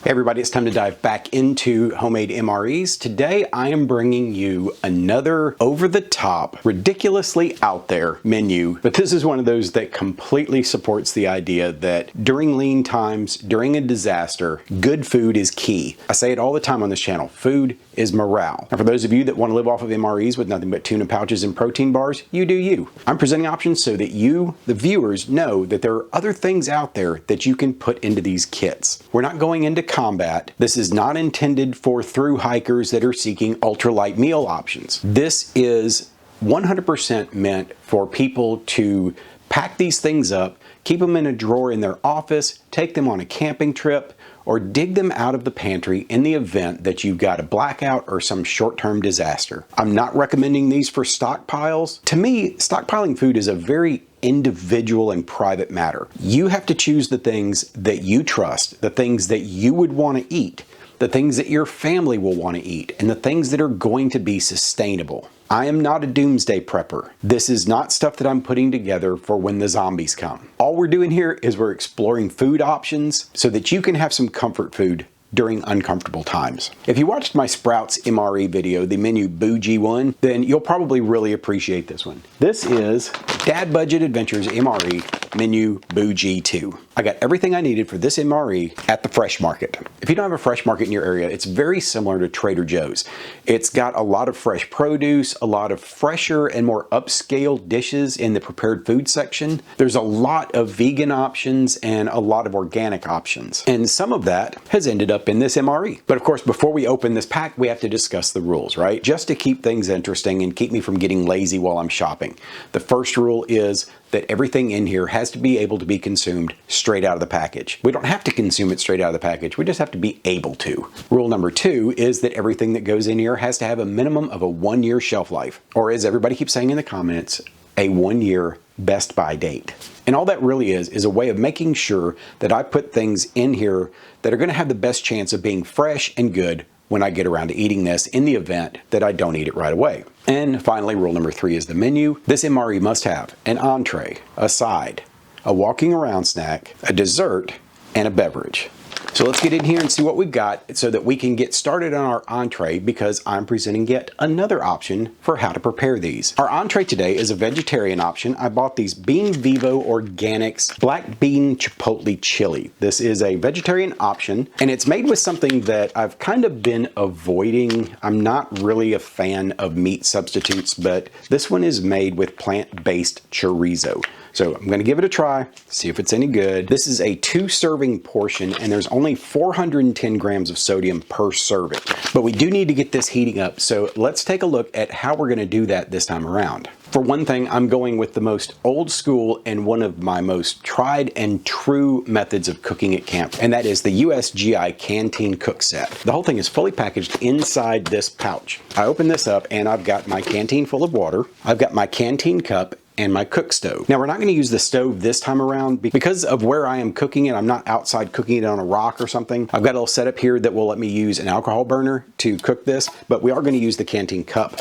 Hey everybody, it's time to dive back into homemade MREs. Today I am bringing you another over-the-top, ridiculously out there menu, but this is one of those that completely supports the idea that during lean times, during a disaster, good food is key. I say it all the time on this channel, food is morale. Now for those of you that want to live off of MREs with nothing but tuna pouches and protein bars, you do you. I'm presenting options so that you, the viewers, know that there are other things out there that you can put into these kits. We're not going into combat. This is not intended for thru hikers that are seeking ultralight meal options. This is 100% meant for people to pack these things up, keep them in a drawer in their office, take them on a camping trip, or dig them out of the pantry in the event that you've got a blackout or some short-term disaster. I'm not recommending these for stockpiles. To me, stockpiling food is a very individual and private matter. You have to choose the things that you trust, the things that you would want to eat, the things that your family will want to eat, and the things that are going to be sustainable. I am not a doomsday prepper. This is not stuff that I'm putting together for when the zombies come. All we're doing here is we're exploring food options so that you can have some comfort food during uncomfortable times. If you watched my Sprouts MRE video, the menu Bougie one, then you'll probably really appreciate this one. This is Dad Budget Adventures MRE menu Bougie 2. I got everything I needed for this MRE at the Fresh Market. If you don't have a Fresh Market in your area, it's very similar to Trader Joe's. It's got a lot of fresh produce, a lot of fresher and more upscale dishes in the prepared food section. There's a lot of vegan options and a lot of organic options. And some of that has ended up in this MRE. But of course, before we open this pack, we have to discuss the rules, right? Just to keep things interesting and keep me from getting lazy while I'm shopping. The first rule is that everything in here has to be able to be consumed straight out of the package. We don't have to consume it straight out of the package, we just have to be able to. Rule number 2 is that everything that goes in here has to have a minimum of a 1-year shelf life, or as everybody keeps saying in the comments, a 1-year best by date. And all that really is a way of making sure that I put things in here that are gonna have the best chance of being fresh and good when I get around to eating this in the event that I don't eat it right away. And finally, rule number 3 is the menu. This MRE must have an entree, a side, a walking around snack, a dessert, and a beverage. So let's get in here and see what we've got so that we can get started on our entree, because I'm presenting yet another option for how to prepare these. Our entree today is a vegetarian option. I bought these Bean Vivo Organics Black Bean Chipotle Chili. This is a vegetarian option, and it's made with something that I've kind of been avoiding. I'm not really a fan of meat substitutes, but this one is made with plant-based chorizo. So I'm gonna give it a try, see if it's any good. This is a 2-serving portion, and there's only 410 grams of sodium per serving. But we do need to get this heating up, so let's take a look at how we're gonna do that this time around. For one thing, I'm going with the most old school and one of my most tried and true methods of cooking at camp, and that is the USGI Canteen Cook Set. The whole thing is fully packaged inside this pouch. I open this up and I've got my canteen full of water, I've got my canteen cup, and my cook stove. Now we're not going to use the stove this time around because of where I am cooking it. I'm not outside cooking it on a rock or something. I've got a little setup here that will let me use an alcohol burner to cook this, but we are going to use the canteen cup.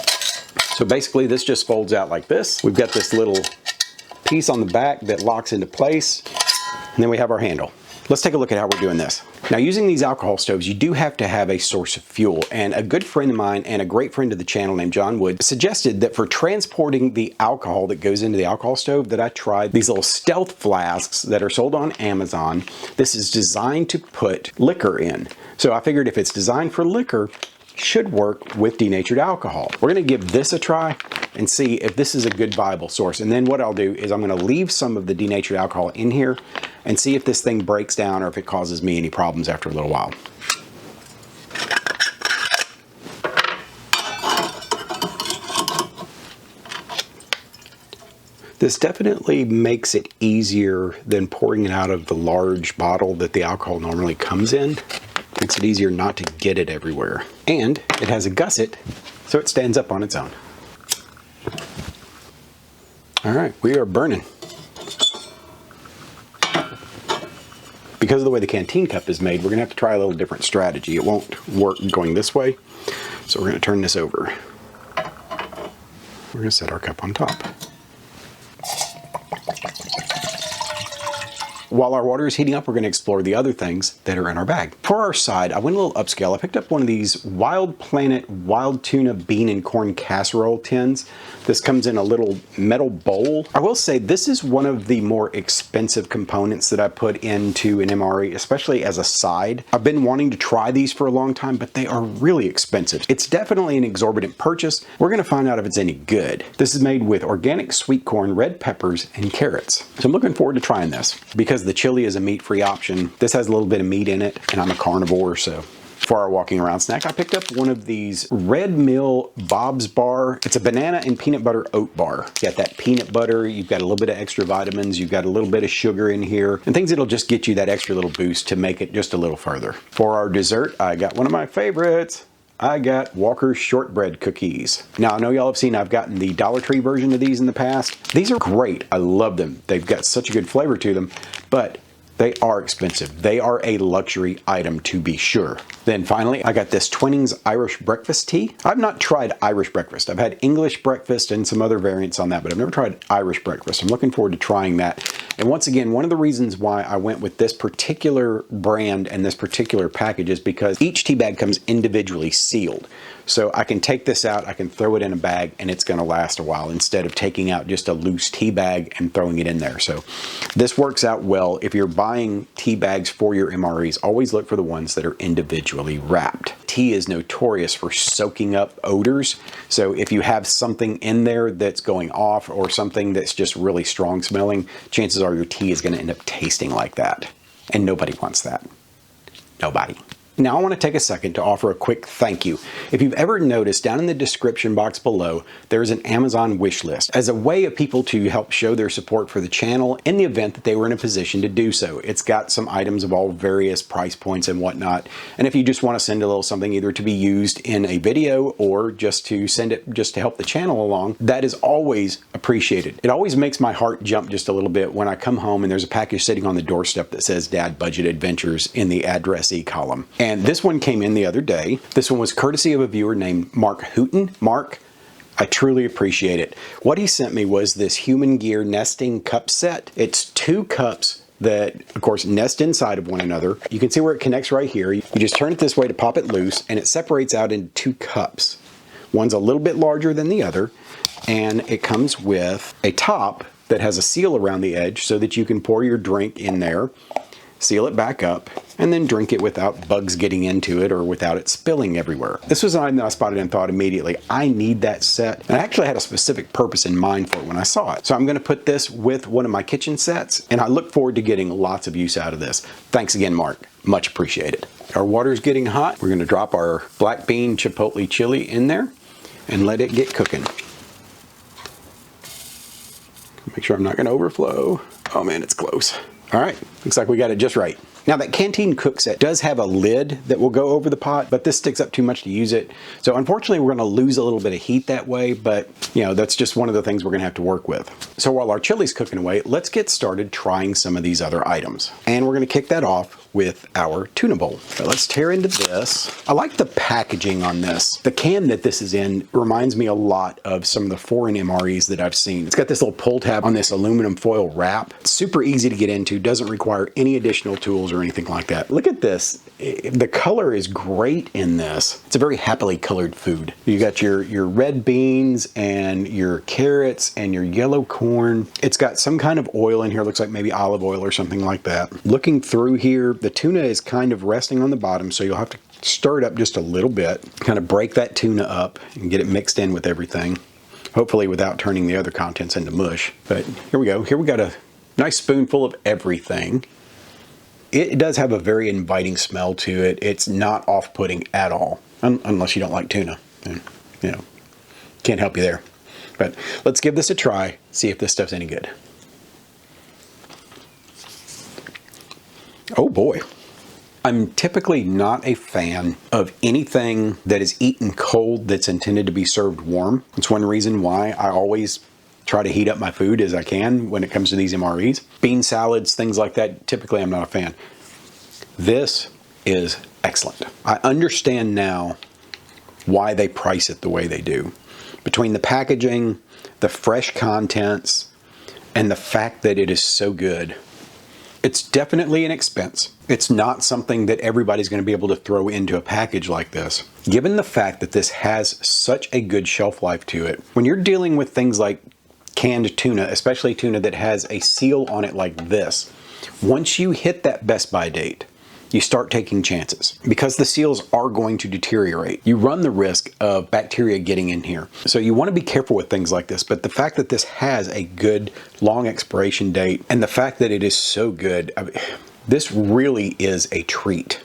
So basically this just folds out like this. We've got this little piece on the back that locks into place, and then we have our handle. Let's take a look at how we're doing this. Now, using these alcohol stoves, you do have to have a source of fuel, and a good friend of mine and a great friend of the channel named John Wood suggested that for transporting the alcohol that goes into the alcohol stove that I tried these little stealth flasks that are sold on Amazon. This is designed to put liquor in. So I figured if it's designed for liquor, it should work with denatured alcohol. We're gonna give this a try and see if this is a good viable source. And then what I'll do is I'm gonna leave some of the denatured alcohol in here and see if this thing breaks down or if it causes me any problems after a little while. This definitely makes it easier than pouring it out of the large bottle that the alcohol normally comes in. Makes it easier not to get it everywhere. And it has a gusset, so it stands up on its own. All right, we are burning. Because of the way the canteen cup is made, we're gonna have to try a little different strategy. It won't work going this way, so we're gonna turn this over. We're gonna set our cup on top. While our water is heating up, we're going to explore the other things that are in our bag. For our side, I went a little upscale. I picked up one of these Wild Planet Wild Tuna Bean and Corn Casserole tins. This comes in a little metal bowl. I will say this is one of the more expensive components that I put into an MRE, especially as a side. I've been wanting to try these for a long time, but they are really expensive. It's definitely an exorbitant purchase. We're going to find out if it's any good. This is made with organic sweet corn, red peppers, and carrots. So I'm looking forward to trying this. Because the chili is a meat-free option, this has a little bit of meat in it, and I'm a carnivore, so. For our walking around snack, I picked up one of these Red Mill Bob's Bar. It's a banana and peanut butter oat bar. You got that peanut butter, you've got a little bit of extra vitamins, you've got a little bit of sugar in here, and things that'll just get you that extra little boost to make it just a little further. For our dessert, I got one of my favorites. I got Walker's shortbread cookies. Now, I know y'all have seen I've gotten the Dollar Tree version of these in the past. These are great. I love them. They've got such a good flavor to them, but they are expensive. They are a luxury item to be sure. Then finally, I got this Twinings Irish breakfast tea. I've not tried Irish breakfast. I've had English breakfast and some other variants on that, but I've never tried Irish breakfast. I'm looking forward to trying that. And once again, one of the reasons why I went with this particular brand and this particular package is because each tea bag comes individually sealed. So I can take this out, I can throw it in a bag, and it's gonna last a while instead of taking out just a loose tea bag and throwing it in there. So this works out well. If you're buying tea bags for your MREs, always look for the ones that are individually wrapped. Tea is notorious for soaking up odors. So if you have something in there that's going off or something that's just really strong smelling, chances are your tea is gonna end up tasting like that. And nobody wants that. Nobody. Now I want to take a second to offer a quick thank you. If you've ever noticed, down in the description box below, there's an Amazon wish list as a way of people to help show their support for the channel in the event that they were in a position to do so. It's got some items of all various price points and whatnot. And if you just want to send a little something either to be used in a video or just to send it just to help the channel along, that is always appreciated. It always makes my heart jump just a little bit when I come home and there's a package sitting on the doorstep that says Dad Budget Adventures in the addressee column. And this one came in the other day. This one was courtesy of a viewer named Mark Hooten. Mark, I truly appreciate it. What he sent me was this Human Gear nesting cup set. It's 2 cups that, of course, nest inside of one another. You can see where it connects right here. You just turn it this way to pop it loose, and it separates out into 2 cups. One's a little bit larger than the other, and it comes with a top that has a seal around the edge so that you can pour your drink in there, seal it back up, and then drink it without bugs getting into it or without it spilling everywhere. This was an item that I spotted and thought immediately, I need that set. And I actually had a specific purpose in mind for it when I saw it. So I'm gonna put this with one of my kitchen sets, and I look forward to getting lots of use out of this. Thanks again, Mark. Much appreciated. Our water's getting hot. We're gonna drop our black bean chipotle chili in there and let it get cooking. Make sure I'm not gonna overflow. Oh man, it's close. All right, looks like we got it just right. Now that Canteen cook set does have a lid that will go over the pot, but this sticks up too much to use it. So unfortunately, we're gonna lose a little bit of heat that way, but you know, that's just one of the things we're gonna have to work with. So while our chili's cooking away, let's get started trying some of these other items. And we're gonna kick that off with our tuna bowl. So let's tear into this. I like the packaging on this. The can that this is in reminds me a lot of some of the foreign MREs that I've seen. It's got this little pull tab on this aluminum foil wrap. It's super easy to get into, doesn't require any additional tools or anything like that. Look at this. The color is great in this. It's a very happily colored food. You got your red beans and your carrots and your yellow corn. It's got some kind of oil in here. Looks like maybe olive oil or something like that. Looking through here, the tuna is kind of resting on the bottom, so you'll have to stir it up just a little bit, kind of break that tuna up and get it mixed in with everything, hopefully without turning the other contents into mush. But here we go. Here we got a nice spoonful of everything. It does have a very inviting smell to it. It's not off-putting at all, unless you don't like tuna. And, you know, can't help you there. But let's give this a try, see if this stuff's any good. Oh boy. I'm typically not a fan of anything that is eaten cold that's intended to be served warm. It's one reason why I always try to heat up my food as I can when it comes to these MREs. Bean salads, things like that, typically I'm not a fan. This is excellent. I understand now why they price it the way they do. Between the packaging, the fresh contents, and the fact that it is so good, It's definitely an expense. It's not something that everybody's going to be able to throw into a package like this. Given the fact that this has such a good shelf life to it, when you're dealing with things like canned tuna, especially tuna that has a seal on it like this, once you hit that best by date, you start taking chances because the seals are going to deteriorate. You run the risk of bacteria getting in here. So you want to be careful with things like this, but the fact that this has a good long expiration date and the fact that it is so good, I mean, this really is a treat.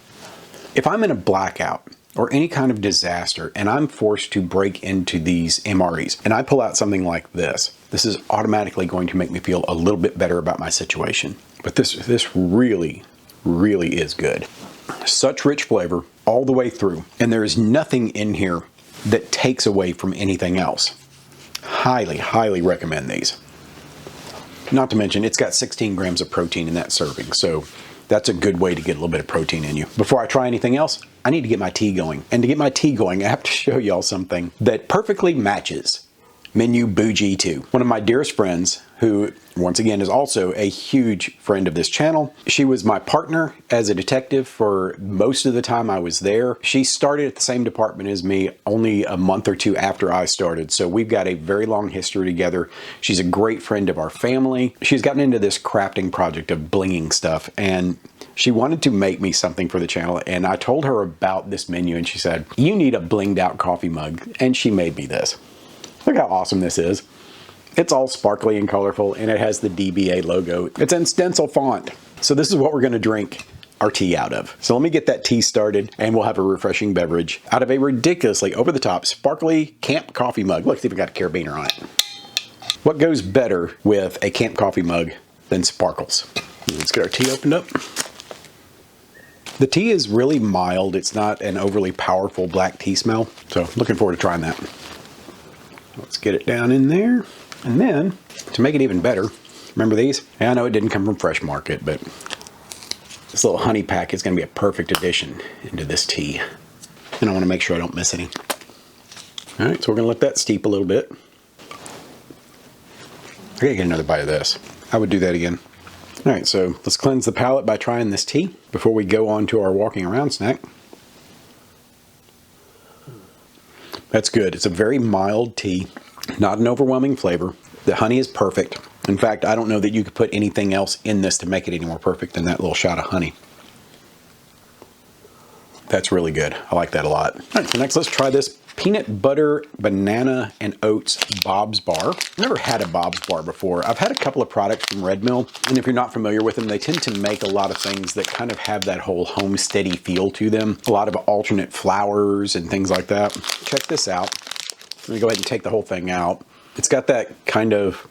If I'm in a blackout or any kind of disaster and I'm forced to break into these MREs and I pull out something like this, this is automatically going to make me feel a little bit better about my situation. But this really is good. Such rich flavor all the way through, and there is nothing in here that takes away from anything else. Highly recommend these. Not to mention, it's got 16 grams of protein in that serving, so that's a good way to get a little bit of protein in you. Before I try anything else, I need to get my tea going. And to get my tea going, I have to show y'all something that perfectly matches Menu Bougie 2. One of my dearest friends, who once again is also a huge friend of this channel. She was my partner as a detective for most of the time I was there. She started at the same department as me only a month or two after I started, so we've got a very long history together. She's a great friend of our family. She's gotten into this crafting project of blinging stuff, and she wanted to make me something for the channel, and I told her about this menu, and she said, "You need a blinged out coffee mug," and she made me this. Look how awesome this is. It's all sparkly and colorful, and it has the DBA logo. It's in stencil font. So this is what we're gonna drink our tea out of. So let me get that tea started, and we'll have a refreshing beverage out of a ridiculously over-the-top sparkly camp coffee mug. Look, it's even got a carabiner on it. What goes better with a camp coffee mug than sparkles? Let's get our tea opened up. The tea is really mild. It's not an overly powerful black tea smell. So looking forward to trying that. Let's get it down in there. And then, to make it even better, remember these? And I know it didn't come from Fresh Market, but this little honey pack is going to be a perfect addition into this tea. And I want to make sure I don't miss any. All right, so we're going to let that steep a little bit. I gotta get another bite of this. I would do that again. All right, so let's cleanse the palate by trying this tea before we go on to our walking around snack. That's good. It's a very mild tea, not an overwhelming flavor. The honey is perfect. In fact, I don't know that you could put anything else in this to make it any more perfect than that little shot of honey. That's really good. I like that a lot. All right, so next let's try this peanut butter, banana, and oats Bob's Bar. I've never had a Bob's Bar before. I've had a couple of products from Red Mill, and if you're not familiar with them, they tend to make a lot of things that kind of have that whole homesteady feel to them. A lot of alternate flours and things like that. Check this out. Let me go ahead and take the whole thing out. It's got that kind of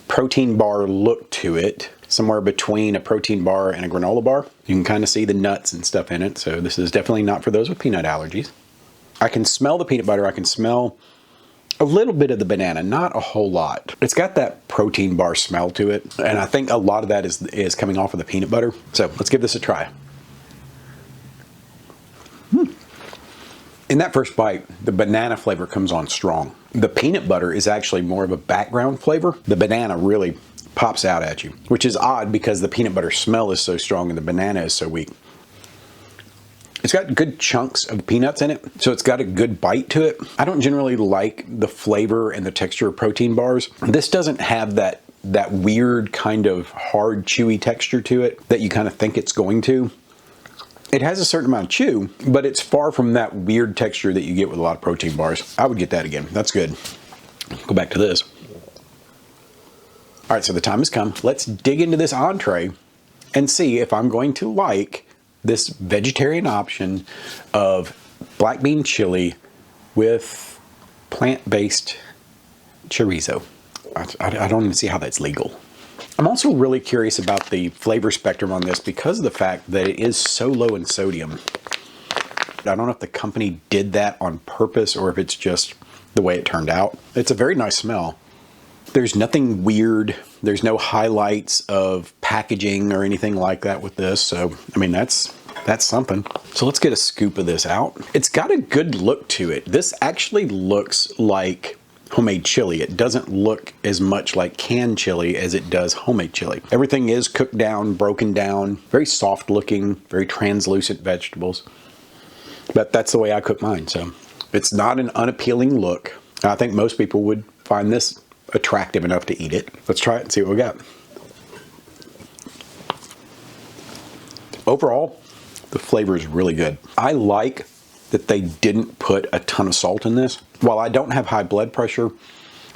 protein bar look to it, somewhere between a protein bar and a granola bar. You can kind of see the nuts and stuff in it, so this is definitely not for those with peanut allergies. I can smell the peanut butter. I can smell a little bit of the banana, not a whole lot. It's got that protein bar smell to it, and I think a lot of that is coming off of the peanut butter. So let's give this a try. In that first bite, the banana flavor comes on strong. The peanut butter is actually more of a background flavor. The banana really pops out at you, which is odd because the peanut butter smell is so strong and the banana is so weak. It's got good chunks of peanuts in it, so it's got a good bite to it. I don't generally like the flavor and the texture of protein bars. This doesn't have that weird kind of hard, chewy texture to it that you kind of think it's going to. It has a certain amount of chew, but it's far from that weird texture that you get with a lot of protein bars. I would get that again. That's good. Go back to this. All right, so the time has come. Let's dig into this entree and see if I'm going to like this vegetarian option of black bean chili with plant-based chorizo. I don't even see how that's legal. I'm also really curious about the flavor spectrum on this because of the fact that it is so low in sodium. I don't know if the company did that on purpose or if it's just the way it turned out. It's a very nice smell. There's nothing weird. There's no highlights of packaging or anything like that with this. So, I mean, that's something. So let's get a scoop of this out. It's got a good look to it. This actually looks like homemade chili. It doesn't look as much like canned chili as it does homemade chili. Everything is cooked down, broken down, very soft looking, very translucent vegetables. But that's the way I cook mine. So it's not an unappealing look. I think most people would find this attractive enough to eat it. Let's try it and see what we got. Overall, the flavor is really good. I like that they didn't put a ton of salt in this. While I don't have high blood pressure,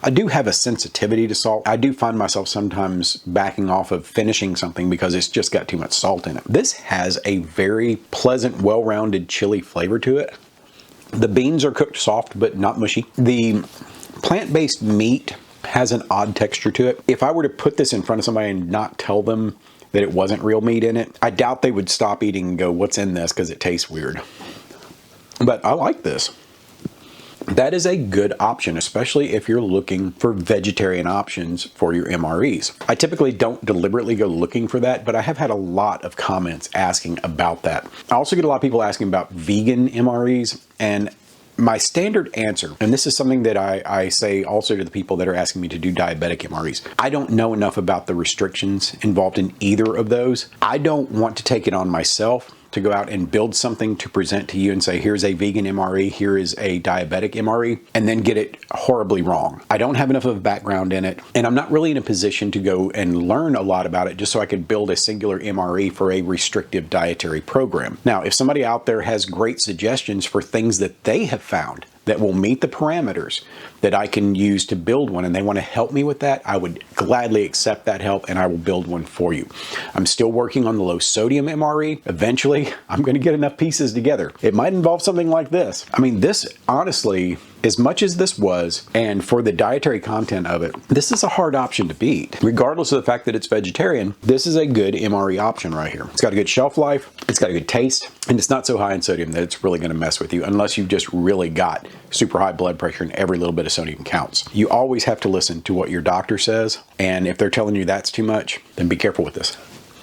I do have a sensitivity to salt. I do find myself sometimes backing off of finishing something because it's just got too much salt in it. This has a very pleasant, well-rounded chili flavor to it. The beans are cooked soft, but not mushy. The plant-based meat has an odd texture to it. If I were to put this in front of somebody and not tell them that it wasn't real meat in it, I doubt they would stop eating and go, what's in this? Because it tastes weird. But I like this. That is a good option, especially if you're looking for vegetarian options for your MREs. I typically don't deliberately go looking for that, but I have had a lot of comments asking about that. I also get a lot of people asking about vegan MREs, and my standard answer, and this is something that I say also to the people that are asking me to do diabetic MREs, I don't know enough about the restrictions involved in either of those. I don't want to take it on myself to go out and build something to present to you and say, here's a vegan MRE, here is a diabetic MRE, and then get it horribly wrong. I don't have enough of a background in it, and I'm not really in a position to go and learn a lot about it just so I could build a singular MRE for a restrictive dietary program. Now, if somebody out there has great suggestions for things that they have found that will meet the parameters that I can use to build one, and they want to help me with that, I would gladly accept that help and I will build one for you. I'm still working on the low sodium MRE. Eventually, I'm going to get enough pieces together. It might involve something like this. I mean, this honestly, as much as this was, and for the dietary content of it, this is a hard option to beat. Regardless of the fact that it's vegetarian, this is a good MRE option right here. It's got a good shelf life, it's got a good taste, and it's not so high in sodium that it's really going to mess with you unless you've just really got super high blood pressure and every little bit of sodium counts. You always have to listen to what your doctor says, and if they're telling you that's too much, then be careful with this.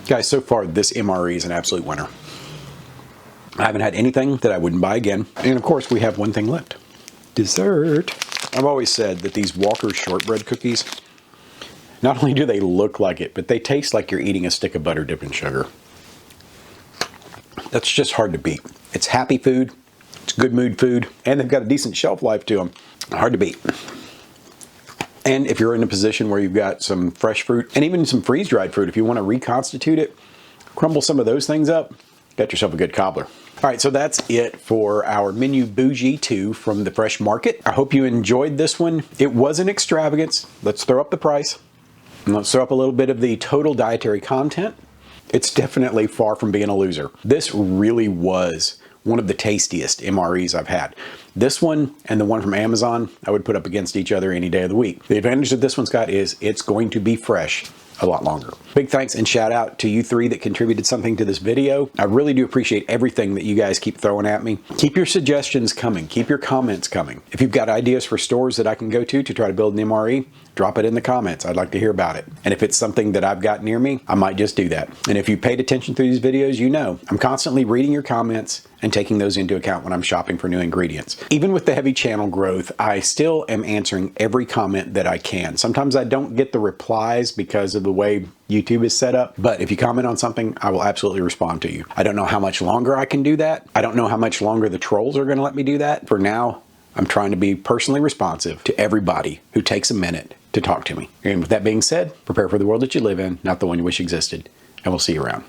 Guys, so far this MRE is an absolute winner. I haven't had anything that I wouldn't buy again, and of course we have one thing left. Dessert. I've always said that these Walker's shortbread cookies, not only do they look like it, but they taste like you're eating a stick of butter dipped in sugar. That's just hard to beat. It's happy food, it's good mood food, and they've got a decent shelf life to them. Hard to beat. And if you're in a position where you've got some fresh fruit and even some freeze-dried fruit, if you want to reconstitute it, crumble some of those things up, got yourself a good cobbler. All right, so that's it for our Menu Bougie 2 from the Fresh Market. I hope you enjoyed this one. It was an extravagance. Let's throw up the price. And let's throw up a little bit of the total dietary content. It's definitely far from being a loser. This really was one of the tastiest MREs I've had. This one and the one from Amazon, I would put up against each other any day of the week. The advantage that this one's got is it's going to be fresh a lot longer. Big thanks and shout out to you three that contributed something to this video. I really do appreciate everything that you guys keep throwing at me. Keep your suggestions coming. Keep your comments coming. If you've got ideas for stores that I can go to try to build an MRE, drop it in the comments. I'd like to hear about it. And if it's something that I've got near me, I might just do that. And if you paid attention through these videos, you know I'm constantly reading your comments and taking those into account when I'm shopping for new ingredients. Even with the heavy channel growth, I still am answering every comment that I can. Sometimes I don't get the replies because of the way YouTube is set up, but if you comment on something, I will absolutely respond to you. I don't know how much longer I can do that. I don't know how much longer the trolls are going to let me do that. For now, I'm trying to be personally responsive to everybody who takes a minute to talk to me. And with that being said, prepare for the world that you live in, not the one you wish existed, and we'll see you around.